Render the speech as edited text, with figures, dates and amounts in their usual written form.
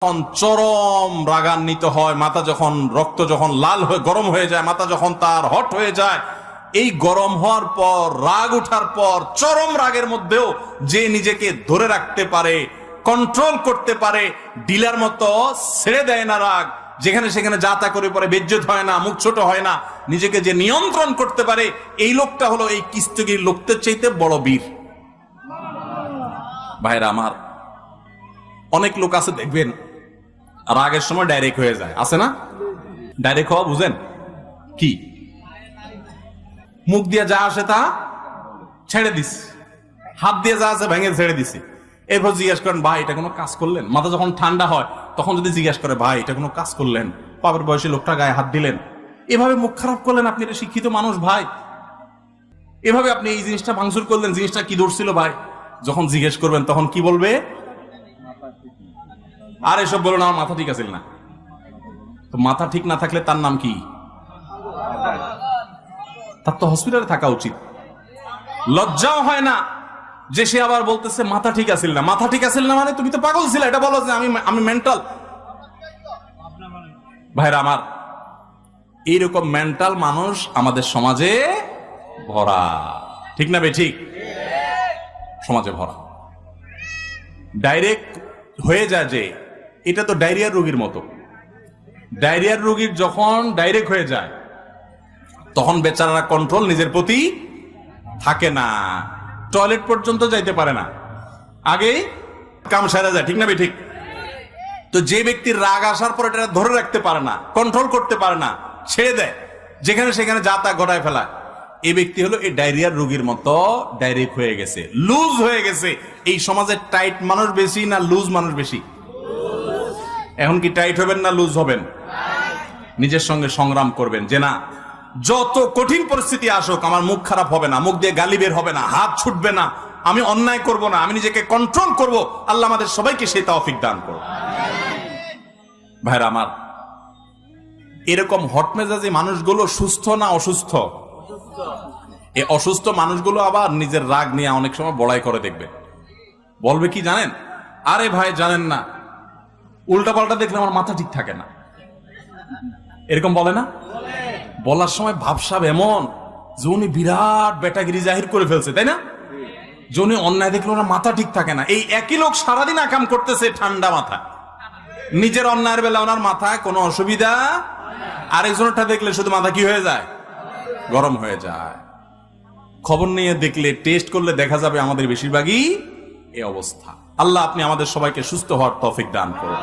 তখন চরম রাগান্বিত হয়, মাথা যখন রক্ত যখন লাল হয়ে গরম হয়ে যায়, মাথা যখন তার হট হয়ে যায়, এই গরম হওয়ার পর রাগ উঠার পর চরম রাগের মধ্যেও যে নিজেকে ধরে রাখতে পারে, কন্ট্রোল করতে পারে, ডিলার মতো ছেড়ে দেয় না রাগ, যেখানে সেখানে যা তা করে পরে বেজ্জত হয় না, মুখ ছোট হয় না, নিজেকে যে নিয়ন্ত্রণ করতে পারে, এই লোকটা হলো এই কিস্তগির লোকদের চাইতে বড় বীর। ভাইরা আমার, অনেক লোক আছে দেখবেন রাগের সময় ডাইরেক্ট হয়ে যায়, আছে না? ডাইরেক্ট হওয়া বুঝেন কি? মুখ দিয়ে যা আসে তা ছেড়ে দিস, হাত দিয়ে যা আছে ভেঙে ছেড়ে দিছি। এরপর জিজ্ঞেস করেন, ভাই এটা কোনো কাজ করলেন? মাথা যখন ঠান্ডা হয় তখন যদি জিজ্ঞেস করে, ভাই এটা কোনো কাজ করলেন? বাবার বয়সী লোকটা গায়ে হাত দিলেন, এভাবে মুখ খারাপ করলেন, আপনি এটা শিক্ষিত মানুষ ভাই, এভাবে আপনি এই জিনিসটা ভাঙচুর করলেন, জিনিসটা কি ধরছিল ভাই? যখন জিজ্ঞেস করবেন তখন কি বলবে? আর এসব বলুন, আমার মাথা ঠিক আছে না। তো মাথা ঠিক না থাকলে তার নাম কি? তার তো হসপিটালে থাকা উচিত। লজ্জাও হয় না যে সে আবার বলতেছে মাথা ঠিক আছিল না। মাথা ঠিক আছিল না মানে তুমি তো পাগল ছিলে, এটা বলো যে আমি মেন্টাল। ভাইরা আমার, এইরকম মেন্টাল মানুষ আমাদের সমাজে ভরা, ঠিক না ভাই? ঠিক, সমাজে ভরা। ডাইরেক্ট হয়ে যায় যে এটা তো ডায়রিয়ার রোগীর মতো। ডায়রিয়ার রোগীর যখন ডাইরেক্ট হয়ে যায় তখন বেচারারা কন্ট্রোল নিজের প্রতি থাকে না, টয়লেট পর্যন্ত যাইতে পারে না, আগে কাম সারা যায়, ঠিক না ভাই? ঠিক। তো যে ব্যক্তির রাগ আসার পর এটা ধরে রাখতে পারে না, কন্ট্রোল করতে পারে না, ছেড়ে দেয়, যেখানে সেখানে যা তা ঘটায় ফেলায়, এই ব্যক্তি হলো এই ডায়রিয়ার রোগীর মতো ডাইরেক্ট হয়ে গেছে, লুজ হয়ে গেছে। এই সমাজে টাইট মানুষ বেশি না লুজ মানুষ বেশি? এখন কি টাইট হবেন না লুজ হবেন? নিজের সঙ্গে সংগ্রাম করবেন যে না, যত কঠিন পরিস্থিতি আসুক আমার মুখ খারাপ হবে না, মুখ দিয়ে গালি বের হবে না, হাত ছুটবে না, আমি অন্যায় করব না, আমি নিজেকে কন্ট্রোল করব। আল্লাহ আমাদের সবাইকে সেই তৌফিক দান করুন। ভাইরা আমার, এরকম হটমেজাজি মানুষগুলো সুস্থ না অসুস্থ? এই অসুস্থ মানুষগুলো আবার নিজের রাগ নিয়ে অনেক সময় বড়াই করে, দেখবে বলবে কি জানেন? আরে ভাই জানেন না, উল্টা পাল্টা দেখলে আমার মাথা ঠিক থাকে না, এরকম বলে না? বলার সময় ভাবসাব এমন যে উনি বিরাট বেটাগিরি জাহির করে ফেলছে, তাই না? যে উনি অন্যায় দেখলে ওনার মাথা ঠিক থাকে না। এই একই লোক সারাদিন আকাম করতেছে ঠান্ডা মাথা, নিজের অন্যায়ের বেলা ওনার মাথায় কোনো অসুবিধা, আরেকজনটা দেখলে শুধু মাথা কি হয়ে যায়? গরম হয়ে যায়। খবর নিয়ে দেখলে, টেস্ট করলে দেখা যাবে আমাদের বেশিরভাগই এই অবস্থা। আল্লাহ আপনি আমাদের সবাইকে সুস্থ হওয়ার তৌফিক দান করুন।